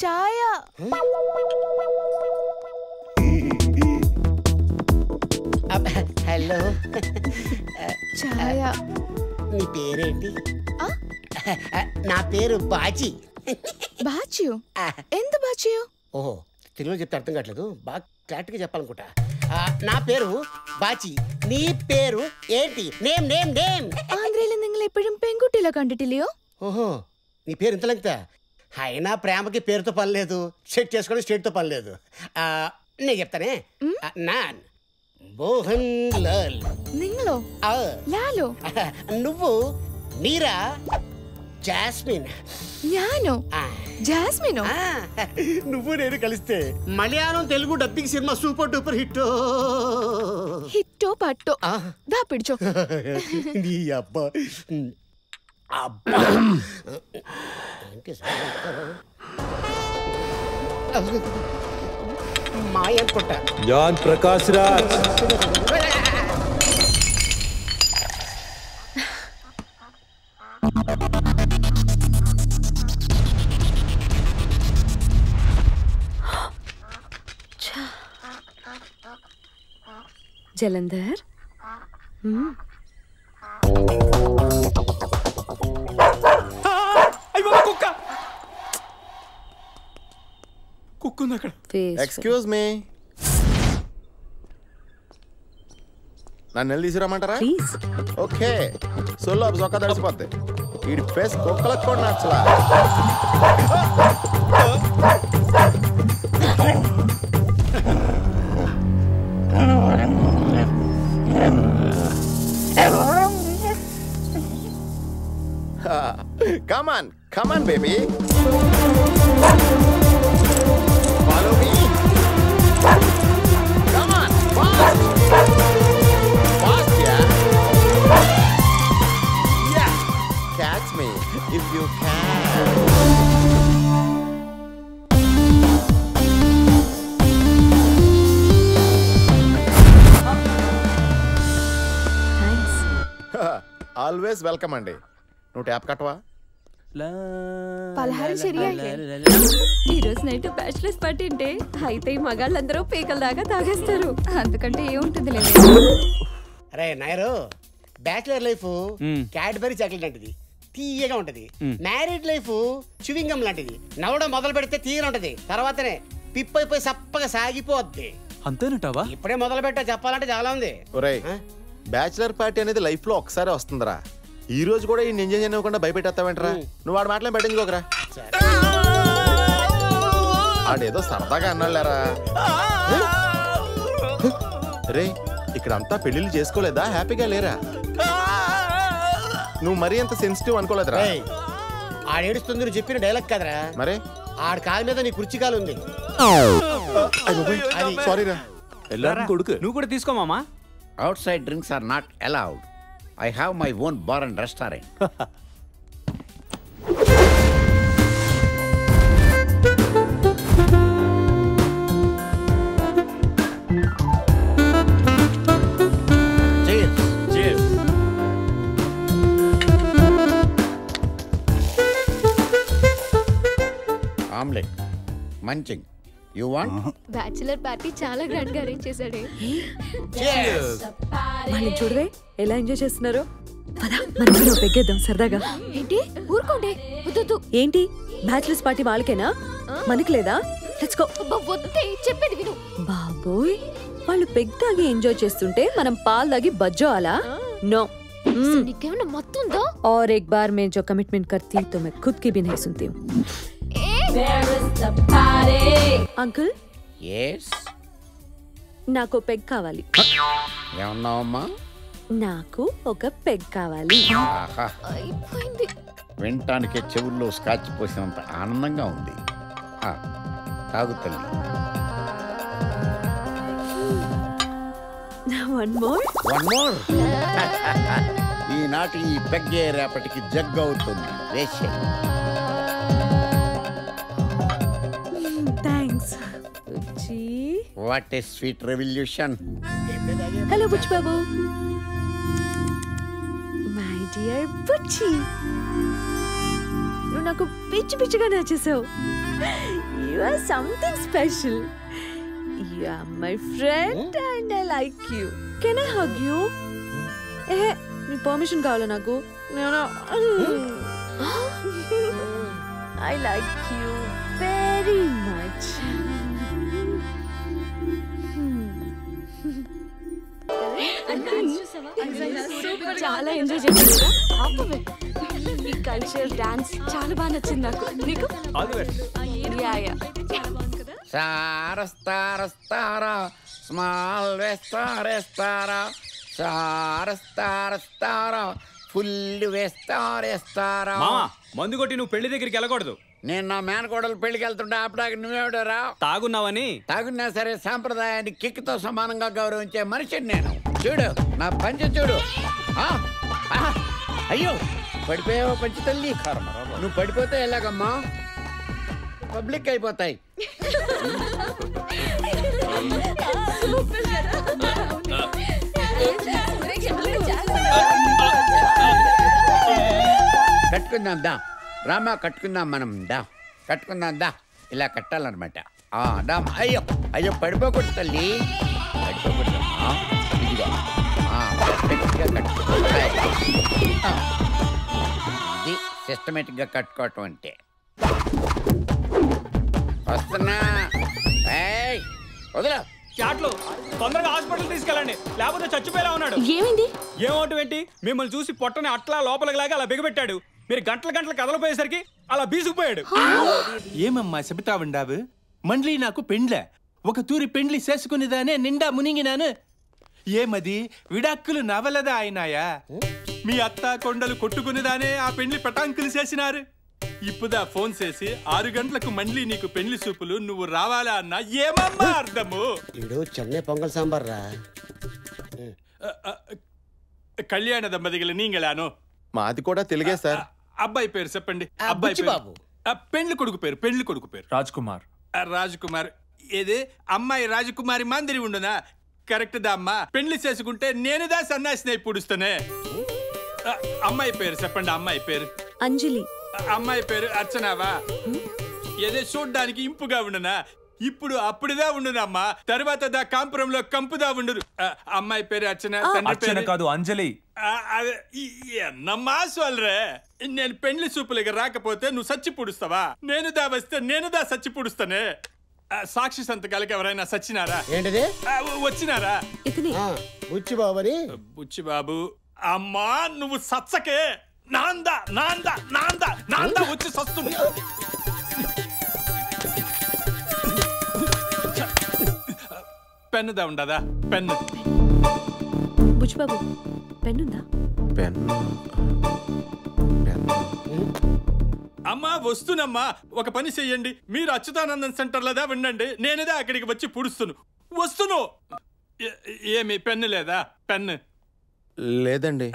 ఛాయ. Hello ఛాయ. నీ పేరేంటి? నా పేరు బాజీ. బాచియు? ఎంత బాచియు? ఓహో, తెలుగులో చెప్తే అర్థం కావట్లేదు, బాగా క్లారిటీగా చెప్పాలనుకుంటా. నా పేరు బాచి. నీ పేరు ఏంటి? Name name name. ആന്ധ്രയിൽ നിങ്ങൾ എപ്പോഴും പെൺകുട്ടികളെ കണ്ടിട്ടില്ലയോ? ఓహో, నీ పేరు ఇంత లెంగ్తా? అయినా ప్రేమకి పేరుతో పని లేదు, సెట్ చేసుకోవడం స్టేట్తో పని లేదు. నేను చెప్తానే, నాన్ మోహన్ లాల్. നിങ്ങളോ? ലാലോ? నువ్వు మీరా జాస్మిన్. ഞാനോ? జాస్మినో? నువ్వు నేను కలిస్తే Malayalam Telugu dubbing cinema super duper hit. హిట్టో పట్టో దా పిడిచో. నీ అబ్బా అబ్బా మాయ అనుకుంటా. జాన్ ప్రకాష్ రాజ్. జలంధర్, కుక్కుంది అక్కడ. ఎక్స్క్యూజ్ మీ, నన్ను వెళ్ళి తీసుకురమ్మంటారా? ఓకే, సొల్లు అప్పుడు చొక్కా తడిసిపోద్ది. వీడి ఫేస్ కుక్కలకు కూడా నచ్చలా. Come on, come on, baby. Follow me. Come on, fast. Fast, yeah. Yeah. Catch me if you can. Always welcome, Andy. నువ్వు ట్యాప్ కట్టవా? పలహారం శరియాయి. ఈరోజు నైట్ బ్యాచిలర్స్ పార్టీ అంటే అయితే ఈ మగాళ్ళందరూ పీకల దాకా తాగేస్తారు. అందుకంటే ఏముంటుంది లేదు. అరే Nair, bachelor life Cadbury chocolate లాంటిది, తీయగా ఉంటది. మ్యారీడ్ లైఫ్ చువింగం లాంటిది, నవ్వడం మొదలు పెడితే తీయగా ఉంటది, తర్వాతనే పిప్పైపోయి సప్పగా సాగిపోద్ది. అంతేనటావా? ఇప్పుడే మొదలు పెట్టా, చెప్పాలంటే చాలా ఉంది. ఒరేయ్, బ్యాచిలర్ పార్టీ అనేది లైఫ్ లో ఒకసారి వస్తుందిరా. ఈ రోజు కూడా ఈ ఎంజాయ్ చేయకుండా భయపెట్టేస్తావేంటరా? నువ్వు వాడు మాటలే పెట్టించుకోకరా. ఆడేదో సరదాగా అన్నాళ్ళారా. రే, ఇక్కడంతా పెళ్లిళ్ళు చేసుకోలేదా? హ్యాపీగా లేరా? నువ్వు మరీ అంత సెన్సిటివ్ అనుకోలేదురా. ఆడేడుస్తుంది నువ్వు చెప్పిన డైలాగ్ కదరా. మరే ఆడి కాలు మీద నీ కుర్చీ కాలు ఉంది. సారీరా. కొడుకు నువ్వు కూడా తీసుకో మామా. Outside drinks are not allowed. I have my own bar and restaurant. Cheers. Cheers. Omelette. Munching. You want? Bachelor party చాలా గ్రాండ్ గా అరేంజ్ చేశాడే. మళ్ళీ చూడవే ఎలా ఎంజాయ్ చేస్తున్నారు. మనం పెగ్గేద్దాం సరదాగా. ఏంటి ఊరుకోండి. వద్దు. ఏంటి బ్యాచిలర్స్ పార్టీ వాళ్ళకేనా, మనకి లేదా? Let's go. వద్దే, చెప్పేది విను. బాబోయ్, వాళ్ళు పెగ్ తాగి ఎంజాయ్ చేస్తుంటే మనం పాలు తాగి బజ్జోవాలా? नो। నీకేమైనా మత్తు ఉందా? और एक बार मैं जो कमिटमेंट करती तो मैं खुद की भी नहीं सुनती हूँ। Uncle, Yes. నాకు పెగ్ కావాలి. ఏమన్నావమ్మా? నాకు ఒక పెగ్ కావాలి. ఆహా, అయిపోయింది. వినటానికే చెవుల్లో స్కాచ్ పోసినంత ఆనందంగా ఉంది. తాగు తల్లి. One more. ఈనాటి ఈ పెగ్గే రేపటికి జగ్ అవుతుంది. వేసే. Thanks. What a sweet revolution. Hello Buchi Babu. My dear Buchi, నువ్వు నాకు పిచ్చి పిచ్చిగా నచ్చేసావు. You are something special. You are my friend and I like you. Can I hug you? నీ పర్మిషన్ కావాలా నాకు? I like you very much. చాలా ఎంజాయ్ చేశాను. ఈ కల్చరల్ డాన్స్ చాలా బాగా నచ్చింది నాకు. నీకు? సారస్తారస్తారా స్మాల్ వేస్తారేస్తారా సారస్తారస్తారా ఫుల్ వేస్తారేస్తారా. మందు కొట్టి నువ్వు పెళ్లి దగ్గరికి వెళ్ళకూడదు. నేను నా మేనకోడలు పెళ్లికి వెళ్తుంటే ఆపడానికి నువ్వేవిడరా? తాగున్నావని. తాగున్నా సరే సాంప్రదాయాన్ని కిక్తో సమానంగా గౌరవించే మనిషిని నేను. చూడు నా పంచ చూడు. అయ్యో పడిపోయావు పంచి తల్లి. నువ్వు పడిపోతే ఎలాగమ్మా? పబ్లిక్ అయిపోతాయి. కట్టుకుందాం దా రామా, కట్టుకుందాం మనం దా, కట్టుకుందాం దా. ఇలా కట్టాలన్నమాట. దా. అయ్యో అయ్యో పడిపోకూడదు తల్లి, పడిపోకూడదు. ఇదిగో పర్ఫెక్ట్గా కట్టుకోవాలి. ఇది సిస్టమేటిక్గా కట్టుకోవటం అంటే. వస్తున్నా. వదలా చాట్లు తొందరగా హాస్పిటల్ తీసుకెళ్ళండి, లేకపోతే చచ్చిపోయేలా ఉన్నాడు. ఏమైంది? ఏమోటం ఏంటి? మిమ్మల్ని చూసి పొట్టని అట్లా లోపలికి లాగా అలా బిగబెట్టాడు. మీరు గంటల గంటలు కదలపోయేసరికి అలా బీసుకుపోయాడు. ఏమమ్మా చెబుతావుండావు? మండ్లీ నాకు పెండ్లే, ఒక తూరి పెండ్లి చేసుకునేదానే నిండా మునిగినాను. ఏమది విడాక్కులు నవలదా అయినాయా? మీ అత్త కొండలు కొట్టుకునేదానే ఆ పెండ్లి పటాంకులు చేసినారు. ఇప్పుదా ఫోన్ చేసి 6 గంటలకు మండ్లీ నీకు పెండ్లి సూపులు, నువ్వు రావాలా అన్నా ఏమమ్మా అర్థము? చెన్నై పొంగల్ సాంబార్ రా. కళ్యాణ దంపతిகள் నీంగలాను. మాది కూడా తెలుగే సార్. అబ్బాయి పేరు చెప్పండి. అబ్బాయి బాబు. పెండ్లి కొడుకు పేరు? పెండ్లి కొడుకు పేరు రాజ్ కుమార్. రాజ్ కుమార్. ఏదే అమ్మాయి రాజకుమారి మాందిరి ఉండునా? కరెక్ట్ దా అమ్మా. పెండ్లి చేసుకుంటే నేనుదా సన్నాసిని పుడుస్తానే. అమ్మాయి పేరు చెప్పండి. అమ్మాయి పేరు అంజలి. అమ్మాయి పేరు అర్చనావా? ఏదో చూడ్డానికి ఇంపుగా ఉండునా? ఇప్పుడు అప్పుడుదా ఉండునమ్మా, తర్వాత దా కాంపురంలో కంపుదా ఉండురు. అమ్మాయి పేరు అర్చన, తండ్రి పేరు కాదు అంజలి. ఎన్నమ్మా సోల్రే. నేను పెండ్లి సూపులకి రాకపోతే నువ్వు సచ్చి పుడుస్తావా? నేనుదా వస్తే నేనుదా సచ్చి పుడుస్తానే. సాక్షి సంతకాలకి ఎవరైనా సచ్చినారా? ఏంటిది? వచ్చినారా? బుచ్చిబాబు. బుచ్చిబాబు. అమ్మా నువ్వు సచ్చకే. నాందా నాందా నాందా నాందా వచ్చి సస్తుంది. పెన్నుదా ఉండదా? పెన్ను. బుచ్చిబాబు పెన్నుందా? అమ్మా వస్తున్నమ్మా. ఒక పని చెయ్యండి, మీరు అచ్యుతానందన్ సెంటర్లోదా ఉండండి, నేనేదా అక్కడికి వచ్చి పుడుస్తును. వస్తును. ఏమి పెన్ను లేదా? పెన్ను లేదండి.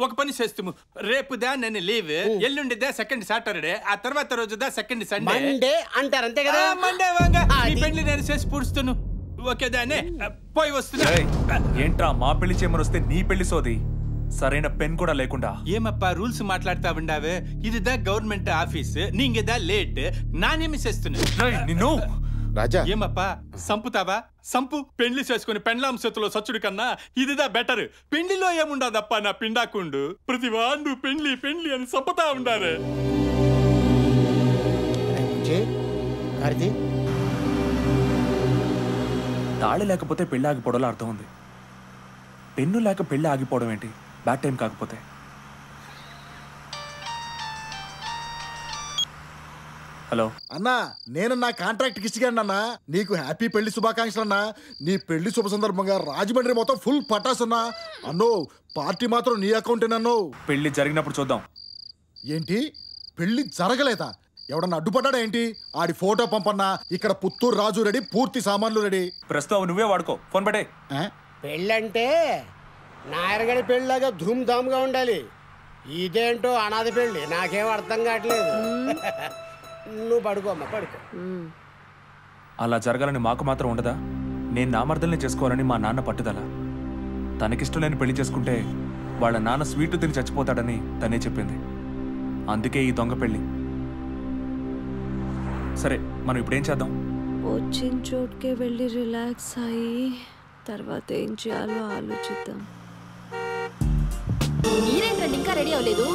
ఒక పని చేస్తాము, రేపుదా నేను లీవ్, ఎల్లుండిదా సెకండ్ సాటర్డే, ఆ తర్వాత రోజుదా సెకండ్ సండే అంటారు అంతే కదా. మండే వాంగా నీ పెళ్లి నేను చేసి పుడుస్తాను. ఓకేదానే పోయి వస్తున్నా. ఏంట్రా మా పెళ్లి చేయమని వస్తే నీ పెళ్లి సోది? సరైన పెన్ కూడా లేకుండా. ఏమప్పా రూల్స్ మాట్లాడుతా ఉండావే? ఇదిదా గవర్నమెంట్ ఆఫీస్, నీంగదా లేట్, నానేమి చేస్తున్నా నిన్ను. రాజా ఏమప్పా సంపుతావా? సంపు. పెళ్లి చేసుకుని పెండ్లాం చేతిలో సచ్చుడు కన్నా ఇదిదా బెటర్. పెళ్లిలో ఏముండదప్పా నా పిండాకుండు, ప్రతి వాండు పెళ్లి పెళ్లి అని సంపుతా ఉండారే. తాళి లేకపోతే పెళ్లి ఆగిపోవడంలో అర్థం ఉంది. పెన్ను లేక పెళ్లి ఆగిపోవడం ఏంటి? బ్యాడ్ టైం కాకపోతే. హలో అన్నా, నేను నా కాంట్రాక్ట్ ఇచ్చిగాను అన్నా. నీకు హ్యాపీ పెళ్లి శుభాకాంక్షలు అన్నా. నీ పెళ్లి శుభ సందర్భంగా రాజమండ్రి మొత్తం ఫుల్ పటాస్ అన్నా. అన్నో పార్టీ మాత్రం నీ అకౌంటేనన్నో. పెళ్లి జరిగినప్పుడు చూద్దాం. ఏంటి పెళ్లి జరగలేదా? ఎవడన్నా అడ్డుపడ్డా ఏంటి? ఆడి ఫోటో పంపన్నా. ఇక్కడ పుత్తూరు రాజు రెడీ, పూర్తి సామాన్లు రెడీ. ప్రస్తుతం నువ్వే వాడుకో. ఫోన్ పెట్టే. పెళ్ళంటే నాయరగడి పెళ్ళిలాగా ధూమ్ ధామ్ గా ఉండాలి. ఇదేంటో అనాథ పెళ్ళి, నాకేం అర్థం కావట్లేదు. నువ్వు పడుకో అమ్మా, పడుకో. అలా జరగాలని మాకు మాత్రం ఉండదా? నేను నామర్దల్ని చేసుకోవాలని మా నాన్న పట్టుదల. తనకిష్టం లేని పెళ్లి చేసుకుంటే వాళ్ళ నాన్న స్వీట్ తిని చచ్చిపోతాడని తనే చెప్పింది. అందుకే ఈ దొంగ పెళ్లి. సరే మనం ఇప్పుడు ఏం చేద్దాం? వచ్చిన చోటుకే వెళ్ళి రిలాక్స్ అయ్యి తర్వాత ఏం చేయాలో ఆలోచిద్దాం. మీరేంటండి ఇంకా రెడీ అవ్వలేదు?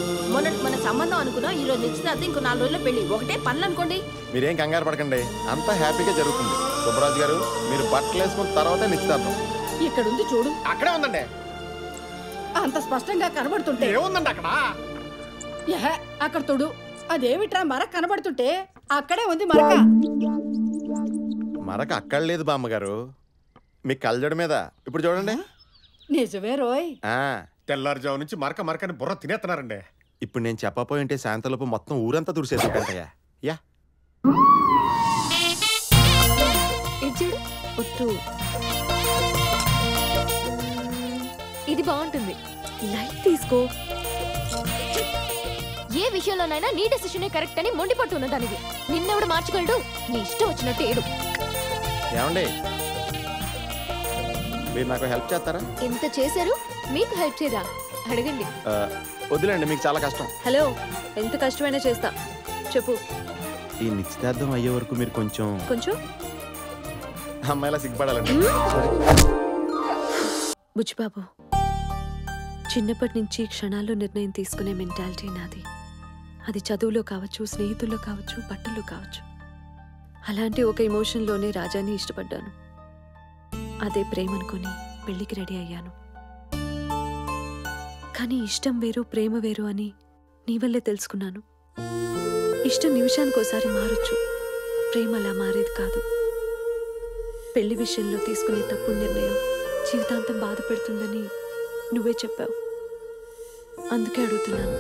మన సంబంధం అనుకున్నా ఈ రోజు నిశ్చితార్థం, ఇంకో 4 రోజుల్లో పెళ్లి. ఒకటే పనులు అనుకోండి. మీరేం కంగారు పడకండి, అంతా హ్యాపీగా జరుగుతుంది. సుబ్బరాజు గారు మీరు బట్టలు వేసుకున్న తర్వాత నిశ్చితార్థం. ఇక్కడ ఉంది చూడు. అక్కడే ఉందండి. అంత స్పష్టంగా కనబడుతుంటే ఏముందండి అక్కడ? అక్కడ తోడు. అదేమిట్రా మరక కనబడుతుంటే? అక్కడే ఉంది మరక. మరక అక్కడ లేదు బామ్మగారు, మీ కళ్ళజోడు మీద. ఇప్పుడు చూడండి. నిజమే రోయ్. తెల్లారుజాము నుంచి మరకని బుర్ర తినేస్తున్నారండి. ఇప్పుడు నేను చెప్పపోయి ఉంటే సాయంత్రంలోపు మొత్తం ఊరంతా తుడిసేసుకుంటాయా? యా ఇది బాగుంటుంది. లైట్ తీసుకో. ఏ విషయంలోనైనా నీ డెసిషనే కరెక్ట్ అని మొండిపట్టున్న దానివి. నిన్నెవడు మార్చగలడు? నీ ఇష్టం వచ్చినట్టు ఏడు. ఏమండి, మీరు నాకు హెల్ప్ చేస్తారా? ఎంత చేశారు? మీకు హెల్ప్ చేయదా? అడగండి. వదిలేండి, మీకు చాలా కష్టం. హలో, ఎంత కష్టమైనా చేస్తా, చెప్పు. ఈ నిశ్చితార్థం అయ్యే వరకు మీరు కొంచెం అమ్మాయిలా సిగ్గుపడాలండి. బుచ్చిబాబు, చిన్నప్పటి నుంచి క్షణాల్లో నిర్ణయం తీసుకునే మెంటాలిటీ నాది. అది చదువులో కావచ్చు, స్నేహితుల్లో కావచ్చు, బట్టల్లో కావచ్చు. అలాంటి ఒక ఎమోషన్లోనే రాజాని ఇష్టపడ్డాను. అదే ప్రేమ అనుకుని పెళ్లికి రెడీ అయ్యాను. కానీ ఇష్టం వేరు, ప్రేమ వేరు అని నీ వల్లే తెలుసుకున్నాను. ఇష్టం నిమిషానికోసారి మారొచ్చు, ప్రేమ అలా మారేది కాదు. పెళ్లి విషయంలో తీసుకునే తప్పుడు నిర్ణయం జీవితాంతం బాధ పెడుతుందని నువ్వే చెప్పావు. అందుకే అడుగుతున్నాను,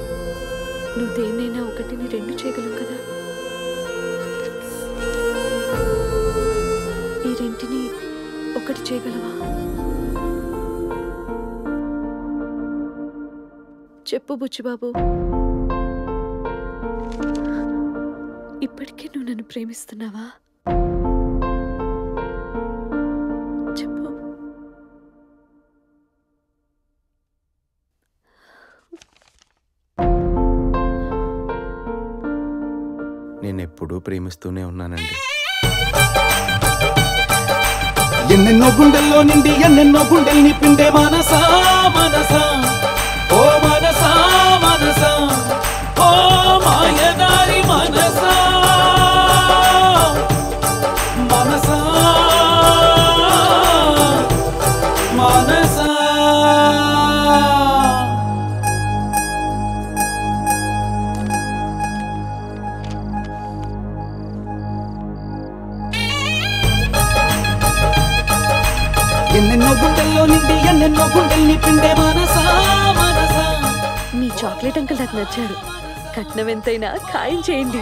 నువ్వు దేన్నైనా ఒకటిని 2 చేయగలవు కదా? ఈ 2ని 1 చేయగలవా? చెప్పు బుచ్చిబాబు. ఇప్పటికే నువ్వు నన్ను ప్రేమిస్తున్నావా? చెప్పు. నేను ఎప్పుడూ ప్రేమిస్తూనే ఉన్నానండి. ఎన్నెన్నో గుండెల్లో నిండి ఎన్నెన్నో గుండెల్ని పిండే మనసా మనసా, ఓ మనసా మనసా, ఓ మాయదారి మనసా మనసా మనసా. ఎన్నెన్నో గుండెల్లో నిండి ఎన్నెన్నో గుండెల్ని పిండే మనసా మనసా. నీ చాక్లెట్ అంకుల్ నాకు నచ్చాడు. కట్నం ఎంతైనా ఖాయం చేయండి.